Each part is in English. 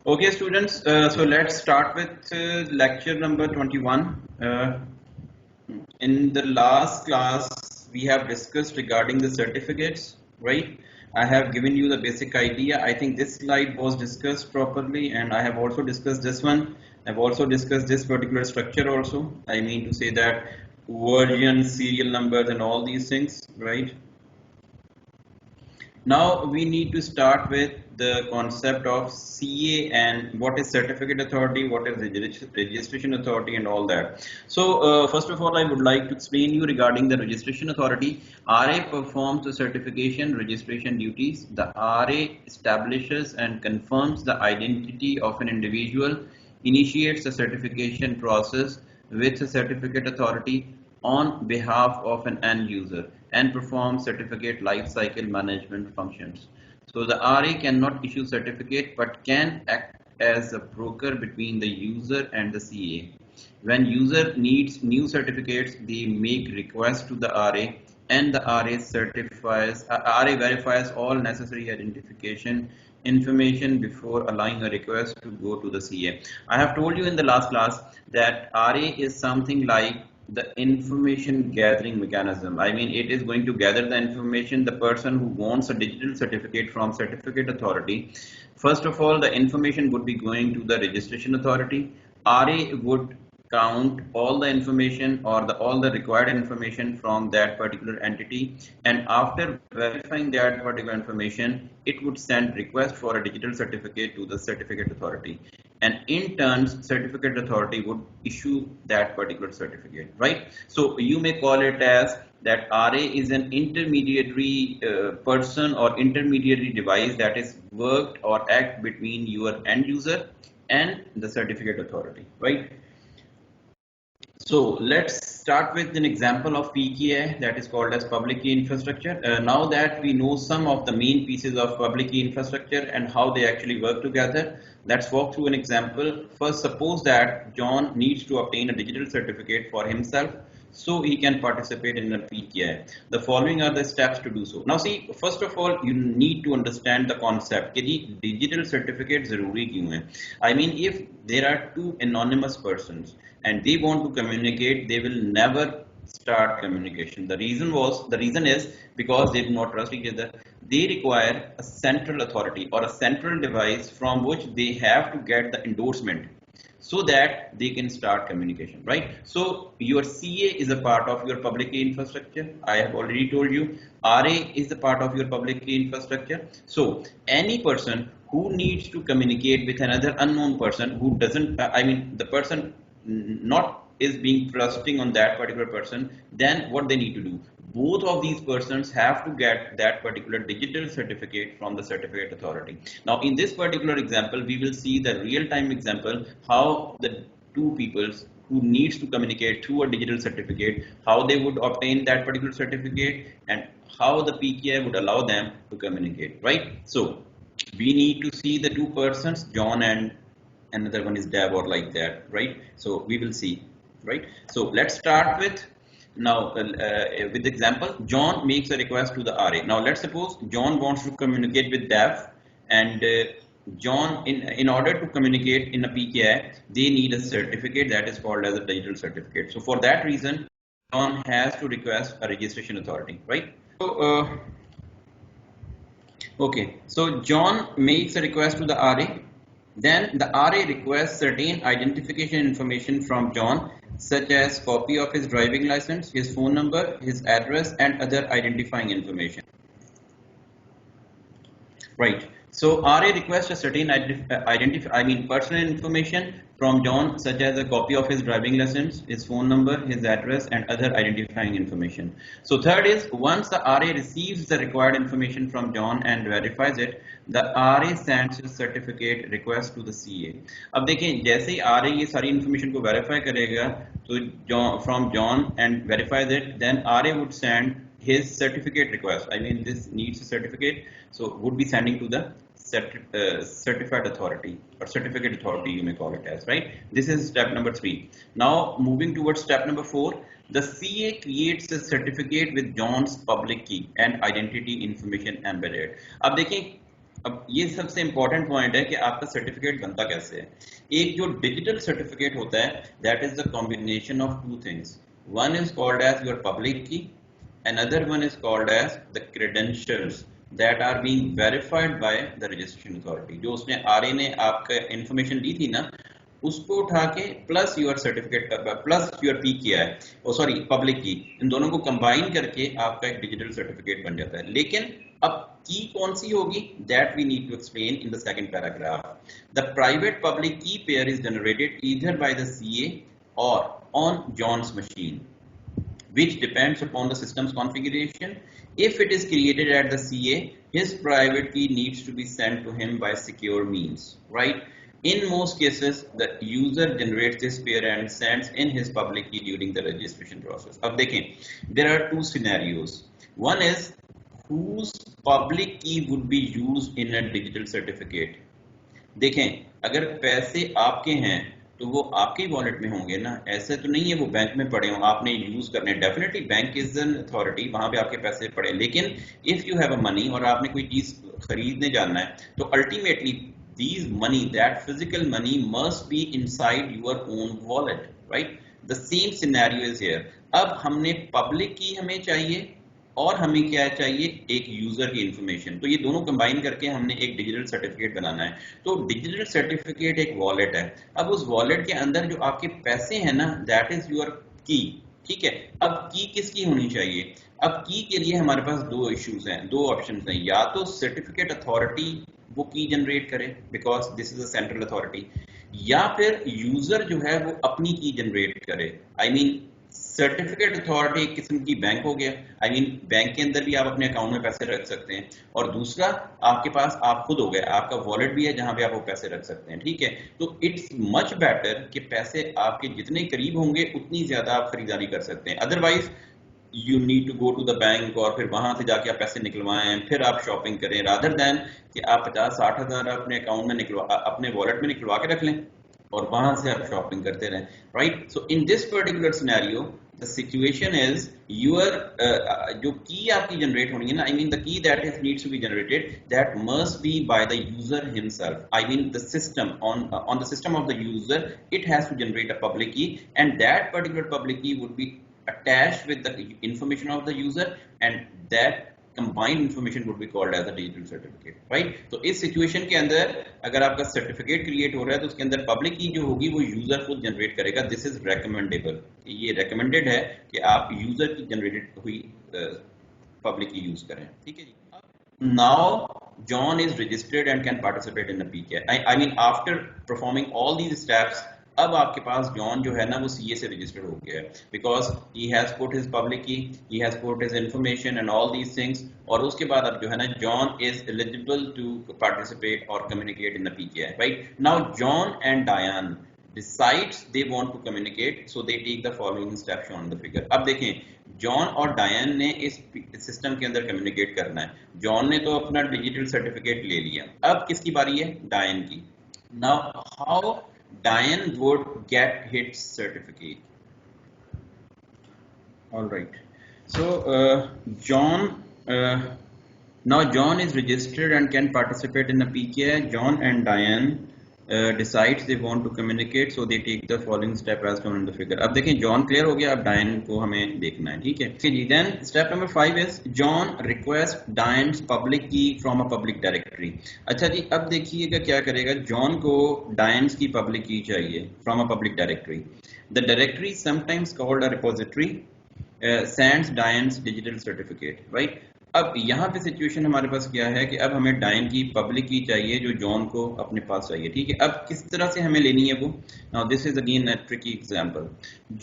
Okay, students, so let's start with lecture number 21. In the last class, we have discussed regarding the certificates, right? I have given you the basic idea. I think this slide was discussed properly, and I have also discussed this one. I've also discussed this particular structure also. I mean to say that version, serial numbers, and all these things, right? Now we need to start with the concept of CA and what is certificate authority, what is registration authority, and all that. So first of all, I would like to explain you regarding the registration authority. RA performs the certification registration duties. The RA establishes and confirms the identity of an individual, initiates the certification process with a certificate authority on behalf of an end user and perform certificate lifecycle management functions. So the RA cannot issue certificate but can act as a broker between the user and the CA. When user needs new certificates, they make request to the RA and the RA verifies all necessary identification information before allowing a request to go to the CA. I have told you in the last class that RA is something like the information gathering mechanism. I mean, it is going to gather the information. The person who wants a digital certificate from certificate authority, first of all, the information would be going to the registration authority. RA would count all the information or all the required information from that particular entity, and after verifying that particular information, it would send request for a digital certificate to the certificate authority, and in turn certificate authority would issue that particular certificate, right? So you may call it as that RA is an intermediary person or intermediary device that is worked or act between your end user and the certificate authority, right? So let's start with an example of PKI, that is called as public key infrastructure. Now that we know some of the main pieces of public key infrastructure and how they actually work together, let's walk through an example. First, suppose that John needs to obtain a digital certificate for himself so he can participate in a PKI. The following are the steps to do so. Now see, first of all, you need to understand the concept कि digital certificate जरूरी क्यों है? I mean, if there are two anonymous persons and they want to communicate, they will never start communication. The reason is because they do not trust each other. They require a central authority or a central device from which they have to get the endorsement so that they can start communication, right? So your CA is a part of your public key infrastructure. I have already told you RA is a part of your public key infrastructure. So any person who needs to communicate with another unknown person who doesn't, I mean, the person not is being trusting on that particular person, then what they need to do, both of these persons have to get that particular digital certificate from the certificate authority. Now in this particular example, we will see the real-time example how the two peoples who needs to communicate through a digital certificate, how they would obtain that particular certificate and how the PKI would allow them to communicate, right? So we need to see the two persons, John and another one is Deb or like that, right? So we will see, right? So let's start with now with the example. John makes a request to the RA. Now let's suppose John wants to communicate with Deb, and John, in order to communicate in a PKI, they need a certificate that is called as a digital certificate. So for that reason, John has to request a registration authority, right? So okay, so John makes a request to the RA. Then the RA requests certain identification information from John, such as copy of his driving license, his phone number, his address, and other identifying information. Right. So RA requests a certain personal information from John, such as a copy of his driving license, his phone number, his address, and other identifying information. So third is, once the RA receives the required information from John and verifies it, the RA sends his certificate request to the CA. अब देखें, जैसे ही RA ये सारी information को verify करेगा, तो from John and verifies it, then RA would send his certificate request. I mean, this needs a certificate, so would be sending to the certified authority or certificate authority, you may call it as, right? This is step number 3. Now moving towards step number 4, the CA creates a certificate with John's public key and identity information embedded. अब देखें, अब ये सबसे important point है कि आपका certificate बनता कैसे है। एक जो डिजिटल सर्टिफिकेट होता है, that is the combination of two things. One is called as your public key, another one is called as the credentials that are being verified by the registration authority। जो उसने RA ने आपका information दी थी ना, उसको उठा के plus your certificate plus your P किया है, ओ सॉरी पब्लिक की, इन दोनों को कंबाइन करके आपका एक डिजिटल सर्टिफिकेट बन जाता है। लेकिन अब की कौन सी होगी, that we need to explain in the second paragraph. The private public key pair is generated either by the CA और on John's machine, which depends upon the system's configuration. If it is created at the CA, his private key needs to be sent to him by secure means, right? In most cases, the user generates this pair and sends in his public key during the registration process. अब देखें, there are two scenarios. One is whose public key would be used in a digital certificate. देखें, अगर पैसे आपके हैं तो वो आपके वॉलेट में होंगे ना, ऐसे तो नहीं है वो बैंक में पड़े हों, आपने यूज करने। Definitely bank is an authority, वहां पे आपके पैसे पड़े, लेकिन if you have a money और आपने कोई चीज खरीदने जाना है, तो ultimately these money, that physical money must be inside your own wallet, right? The same scenario is here. अब हमने पब्लिक की हमें चाहिए और हमें क्या चाहिए, एक यूजर की इंफॉर्मेशन। तो ये दोनों कंबाइन करके हमने एक डिजिटल सर्टिफिकेट बनाना है। तो डिजिटल सर्टिफिकेट एक वॉलेट है। अब उस वॉलेट के अंदर जो आपके पैसे हैं ना, दैट इज योर की, ठीक है? अब की किसकी होनी चाहिए? अब की के लिए हमारे पास दो इश्यूज हैं, दो ऑप्शन हैं। या तो सर्टिफिकेट अथॉरिटी वो की जनरेट करे, because this is a central authority, या फिर यूजर जो है वो अपनी की जनरेट करे। आई मीन सर्टिफिकेट अथॉरिटी एक किस्म की बैंक हो गया, आई मीन बैंक के अंदर भी आप अपने अकाउंट में पैसे रख सकते हैं, और दूसरा आपके पास आप खुद हो गए, आपका वॉलेट भी है जहां पे आप वो पैसे रख सकते हैं, ठीक है? तो इट्स मच बेटर कि पैसे आपके जितने करीब होंगे उतनी ज्यादा आप खरीदारी कर सकते हैं। Otherwise you need to go to the bank और फिर वहां से जाके आप पैसे निकलवाएं, फिर आप शॉपिंग करें, रादर देन कि आप 50-60 हजार अपने अकाउंट में अपने वॉलेट में निकलवा के रख लें और वहां से आप शॉपिंग करते रहें, right? So in this particular scenario the situation is your जो key आपकी generate होनी है ना, I mean the key that is needs to be generated, that must be by the user himself. I mean the system on the system of the user, it has to generate a public key, and that particular public key would be attached with the information of the user, and that combined information would be called as a digital certificate, right? तो इस situation के अंदर अगर आपका certificate create हो रहा है तो उसके अंदर पब्लिक की जो होगी वो यूजर खुद जनरेट करेगा। दिस इज रेकमेंडेबल, ये रेकमेंडेड है कि आप यूजर की जनरेटेड हुई पब्लिक की यूज करें, ठीक है जी? Now John is registered and can participate in the PK. I mean after performing all these steps, अब आपके पास जॉन जो है ना वो सीए से रजिस्टर्ड हो गया है, because he has put his public key, he has put his information and all these things, और उसके बाद अब जो है ना John is eligible to participate और communicate in the PK, right? Now John and Diane decides they want to communicate, so they take the following steps shown in the figure। अब देखें, जॉन और डायन ने इस सिस्टम के अंदर communicate करना है। जॉन ने तो अपना डिजिटल सर्टिफिकेट ले लिया, अब किसकी बारी है? डायन की। Now how Diane would get his certificate? All right. So John, now John is registered and can participate in the PKI. John and Diane decides they want to communicate, so they take the following step as shown in the figure। अब देखें John clear हो गया, अब डायन को हमें देखना है, ठीक है जी? Then step number 5 is John request Diane's public key from a public directory. अच्छा जी, अब देखिएगा क्या करेगा, जॉन को डायन्स की पब्लिक की चाहिए from a public directory. The directory sometimes called a repository sends Diane's digital certificate, right? अब यहाँ पे सिचुएशन हमारे पास क्या है कि अब हमें डायन की पब्लिक की चाहिए जो जॉन को अपने पास चाहिए, ठीक है? अब किस तरह से हमें लेनी है वो? Now this is again a tricky example.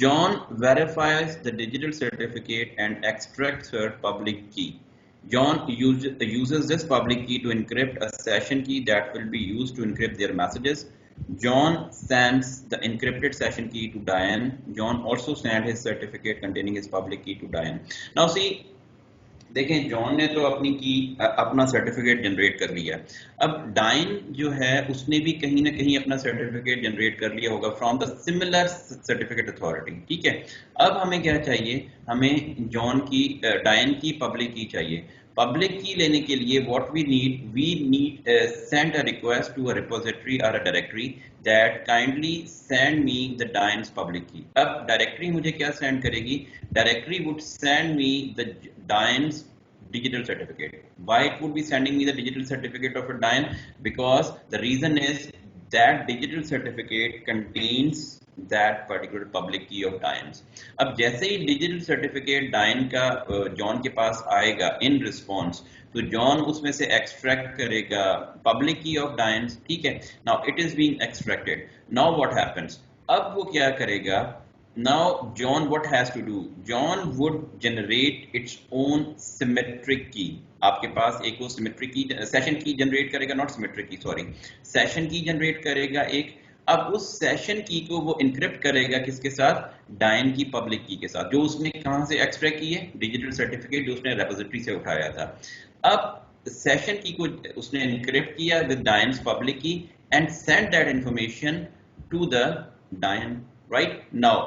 John verifies the digital certificate and extracts her public की। John uses this public key to encrypt a session key that will be used to encrypt their messages. John sends the encrypted session key to Diane. John also sent his certificate containing his public key to Diane. Now see, देखें John ने तो अपना certificate generate कर लिया, अब dine जो है उसने भी कहीं ना कहीं अपना सर्टिफिकेट जनरेट कर लिया होगा from the similar certificate authority, ठीक है? अब हमें क्या चाहिए? हमें डायन की पब्लिक की चाहिए। पब्लिक की लेने के लिए what we need send a request to a repository और a directory that kindly send me the Diane's public key. अब डायरेक्टरी मुझे क्या सेंड करेगी? Directory would send me the Diane's digital certificate. Why it would be sending me the digital certificate of a DIN? Because the reason is that digital certificate contains that particular public key of DINs. अब जैसे ही digital certificate DIN का John के पास आएगा in response, तो John उसमें से extract करेगा public key of DINs, ठीक है? Now it is being extracted. Now what happens? अब वो क्या करेगा? Now John what has to do? John would generate its own symmetric key. आपके पास एक वो symmetric key session key generate करेगा, not symmetric key, sorry, session key generate करेगा एक। अब उस session key को वो encrypt करेगा किसके साथ? DIN की public key के साथ, जो उसने कहाँ से extract की है? Digital certificate जो उसने repository से उठाया था। अब session key को उसने encrypt किया with DIN's public key and send that information to the DIN, right? Now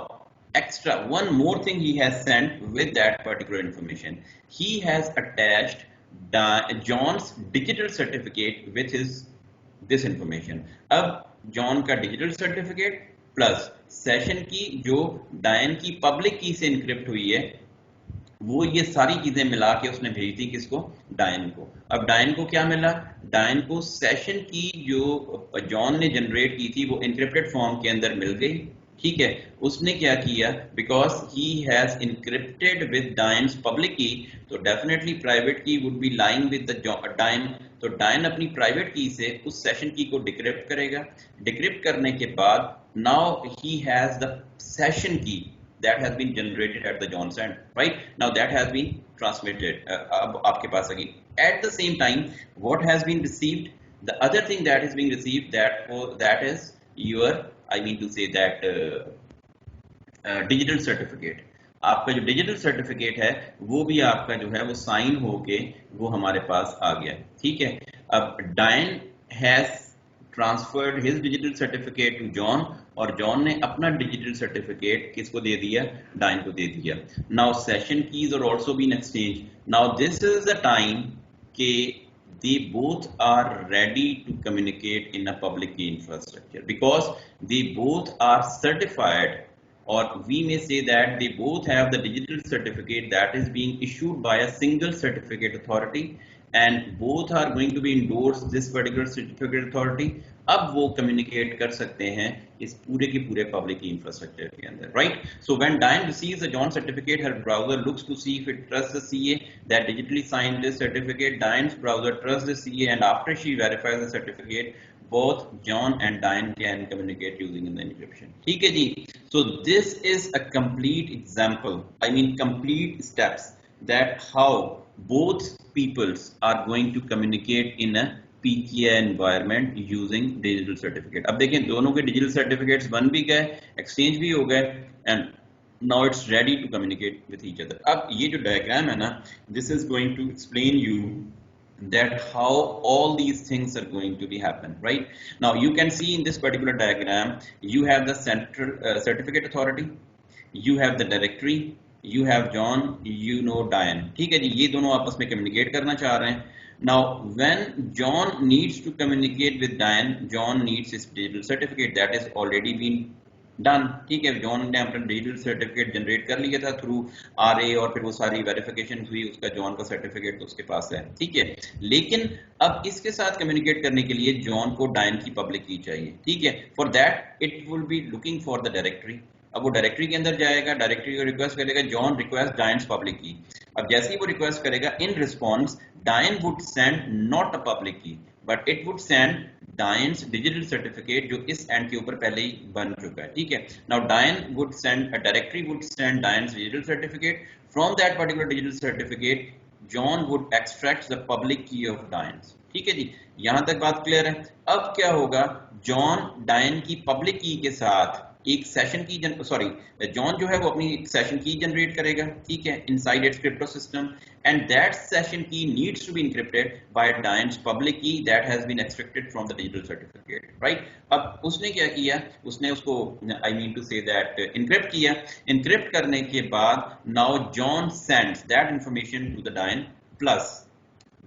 extra one more thing he has sent with that particular information. He has attached John's digital certificate with his this information. अब John का digital certificate plus session की जो DIN की public key से encrypt हुई है, वो ये सारी चीजें मिला के उसने भेज दी किसको? डायन को। अब डायन को क्या मिला? डायन को सेशन की जो जॉन ने जनरेट की थी वो इनक्रिप्टेड फॉर्म के अंदर मिल गई, ठीक है? उसने क्या किया? Because he has encrypted with Diane's public key, तो definitely private key would be lying with the Diane, तो डायन अपनी प्राइवेट की से उस सेशन की को डिक्रिप्ट करेगा। डिक्रिप्ट करने के बाद now he has the session की that has been generated at the John's end, right? Now that has been transmitted अब आपके पास आ गई। At the same time, what has been received? The other thing that is being received, that is your, I mean to say that digital certificate। आपका जो digital certificate है वो भी आपका जो है वो साइन होके वो हमारे पास आ गया, ठीक है? अब Diane has transferred his digital certificate to John, और जॉन ने अपना डिजिटल सर्टिफिकेट किसको दे दिया? डायन को दे दिया। Now session keys are also been exchange. Now this is the time के they both are ready to communicate in a public key infrastructure because they both are certified, or we may say that they both have the digital certificate that is being issued by a single certificate authority, and both are going to be endorsed this particular certificate authority। अब वो communicate कर सकते हैं इस पूरे के पूरे public key infrastructure के अंदर, right? So when Diane receives a John certificate, her browser looks to see if it trusts the CA that digitally signed this certificate. Diane's browser trusts the CA, and after she verifies the certificate, both John and Diane can communicate using the encryption, ठीक है जी? So this is a complete example, I mean complete steps that how both peoples are going to communicate in a PKI environment using digital certificate। अब देखें दोनों के digital certificates बन भी गए, exchange भी हो गए, and now it's ready to communicate with each other। अब ये जो diagram है ना, this is going to explain you that how all these things are going to be happen, right? Now you can see in this particular diagram you have the central certificate authority, you have the directory, you have John, you know Diane, ठीक है जी? ये दोनों आपस में communicate करना चाह रहे हैं। Now when John needs to communicate with Diane, John needs his digital certificate that is already been done, ठीक है? जॉन ने अपना डिजिटल सर्टिफिकेट जनरेट कर लिया था थ्रू RA, और फिर वो सारी वेरिफिकेशन हुई, उसका जॉन का सर्टिफिकेट तो उसके पास है, ठीक है? लेकिन अब इसके साथ कम्युनिकेट करने के लिए जॉन को डायन की पब्लिक की चाहिए, ठीक है? For that it will be looking for the directory. अब वो डायरेक्टरी के अंदर जाएगा, डायरेक्टरी को रिक्वेस्ट करेगा John request Diane's public key. अब जैसे ही वो रिक्वेस्ट करेगा, in response Diane would send not a public key but it would send Diane's digital certificate जो इस एंड के ऊपर पहले ही बन चुका है, ठीक है? Now Diane would send, a directory would send Diane's digital certificate, from that particular digital certificate John would extract the public key of Diane's, ठीक है जी? यहां तक बात क्लियर है? अब क्या होगा? जॉन डायन की पब्लिक की के साथ एक सेशन की जॉन जो है वो अपनी एक सेशन की जनरेट करेगा, ठीक है? Inside its crypto system, and that session key needs to be encrypted by Diane's public key that has been extracted from the digital certificate, right? अब उसने क्या किया? उसने उसको I mean to say that encrypt किया। Encrypt करने के बाद now John sends that information to the Diane plus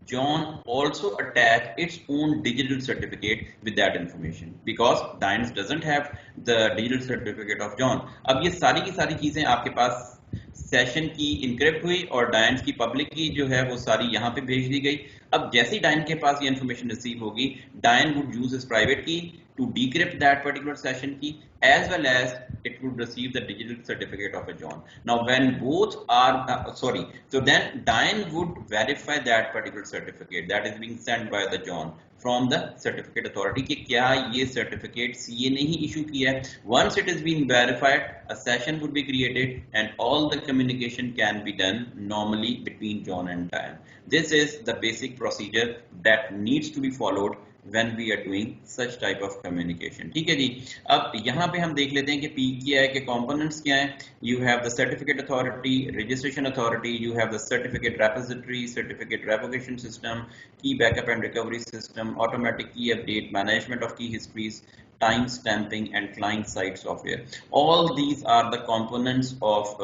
John also attach its own digital certificate with that information because Dynes doesn't have the digital certificate of John. अब ये सारी की सारी चीजें आपके पास सेशन की इनक्रिप्ट हुई और डायन की पब्लिक की जो है वो सारी यहाँ पे भेज दी गई। अब जैसे ही डायन के पास ये इन्फॉर्मेशन रिसीव होगी, डायन वुड यूज हिज प्राइवेट की to decrypt that particular session key as well as it would receive the digital certificate of a John. Now when both are so then Diane would verify that particular certificate that is being sent by the John from the certificate authority कि क्या ये certificate CA ने ही issue किया है। Once it is being verified, a session would be created and all the communication can be done normally between John and Diane. This is the basic procedure that needs to be followed when we are doing such type of communication. ठीक है जी। अब यहाँ पे हम देख लेते हैं कि PKI के components क्या हैं। You have the certificate authority, registration authority, you have the certificate repository, certificate revocation system, key backup and recovery system, automatic key update, management of key histories, time stamping and client side software. All these are the components of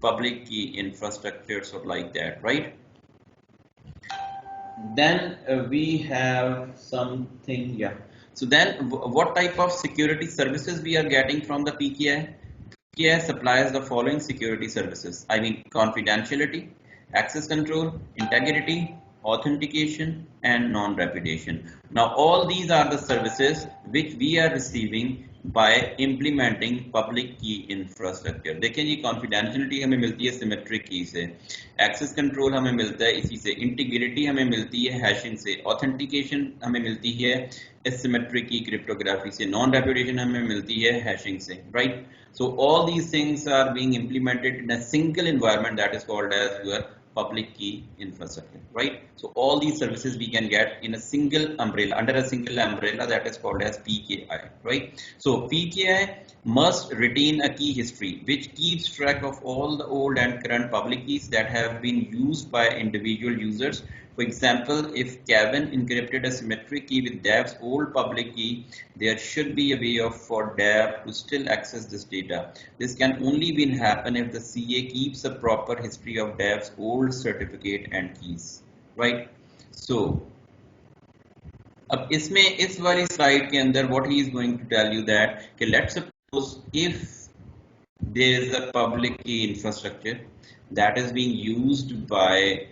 public key infrastructure, so like that, right? Then we have something, yeah. So then what type of security services we are getting from the PKI? PKI supplies the following security services. I mean confidentiality, access control, integrity, authentication and non-repudiation. Now all these are the services which we are receiving by implementing public key infrastructure. देखें जी, confidentiality हमें मिलती है symmetric key से, access control हमें मिलता है इसी से, integrity हमें मिलती है hashing से, authentication हमें मिलती है asymmetric key cryptography से, non-repudiation हमें मिलती है hashing से, right? So all these things are being implemented in a single environment that is called as your public key infrastructure, right? So all these services we can get in a single umbrella, under a single umbrella that is called as PKI, right? So PKI must retain a key history which keeps track of all the old and current public keys that have been used by individual users. For example, if Kevin encrypted a symmetric key with Dev's old public key, there should be a way for Dev to still access this data. This can only happen if the CA keeps a proper history of Dev's old certificate and keys, right? So, अब इसमें इस वाली slide के अंदर what he is going to tell you that कि let's suppose if there is a public key infrastructure that is being used by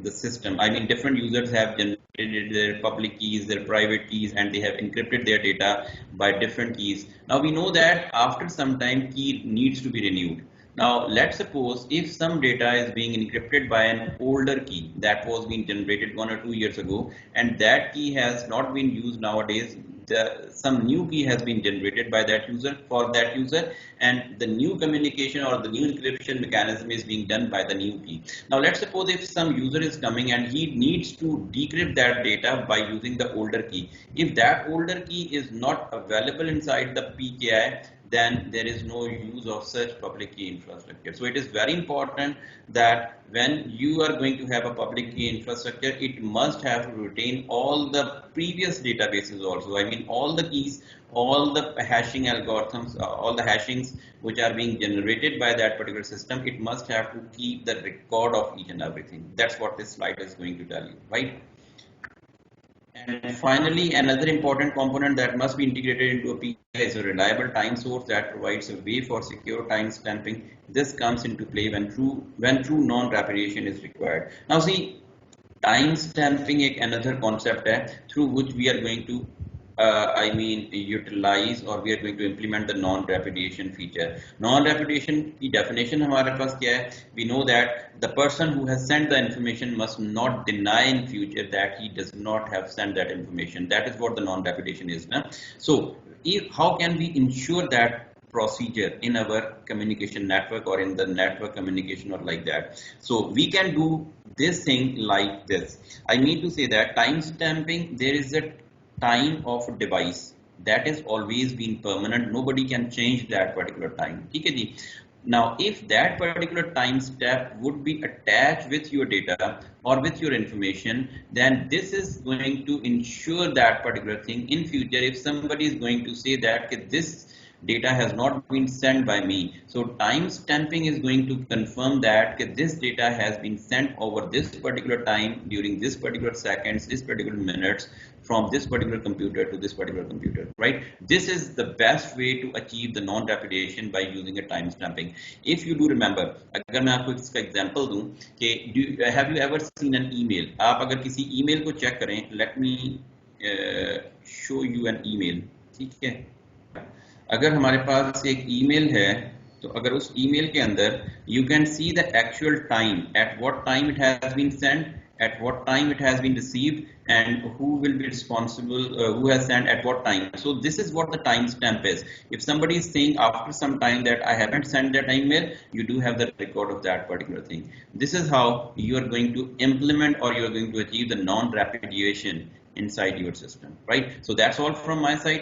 the system. I mean, different users have generated their public keys, their private keys, and they have encrypted their data by different keys. Now we know that after some time key needs to be renewed. Now let's suppose if some data is being encrypted by an older key that was being generated 1 or 2 years ago, and that key has not been used nowadays, some new key has been generated by that user for that user, and the new communication or the new encryption mechanism is being done by the new key. Now let's suppose if some user is coming and he needs to decrypt that data by using the older key. If that older key is not available inside the PKI, then there is no use of such public key infrastructure. So it is very important that when you are going to have a public key infrastructure, it must have to retain all the previous databases also. I mean, all the keys, all the hashing algorithms, all the hashings which are being generated by that particular system, it must have to keep the record of each and everything. That's what this slide is going to tell you, right? And finally, another important component that must be integrated into a PKI is a reliable time source that provides a way for secure time stamping. This comes into play when true non-repudiation is required. Now see, time stamping एक another concept है through which we are going to utilize or we are going to implement the non-repudiation feature. Non-repudiation की definition हमारे पास क्या है? We know that the person who has sent the information must not deny in future that he does not have sent that information. That is what the non-repudiation is. Na? So, how can we ensure that procedure in our communication network or in the network communication or like that? So we can do this thing like this. I mean to say that time stamping, there is a time of a device that is always been permanent. Nobody can change that particular time. Okay? Now, if that particular time step would be attached with your data or with your information, then this is going to ensure that particular thing in future. If somebody is going to say that this data has not been sent by me. So time stamping is going to confirm that this data has been sent over this particular time, during this particular seconds, this particular minutes, from this particular computer to this particular computer, right? This is the best way to achieve the non-repudiation by using a time stamping. If you do remember, अगर मैं आपको इसका example दूं कि have you ever seen an email? आप अगर किसी email को चेक करें, let me show you an email, ठीक है? अगर हमारे पास एक ईमेल है, तो अगर उस ईमेल के अंदर you can see the actual time, at what time it has been sent, at what time it has been received, and who will be responsible, who has sent at what time. So this is what the timestamp is. If somebody is saying after some time that I haven't sent that email, you do have the record of that particular thing. This is how you are going to implement, or you are going to achieve the non-repudiation inside your system, right? So that's all from my side.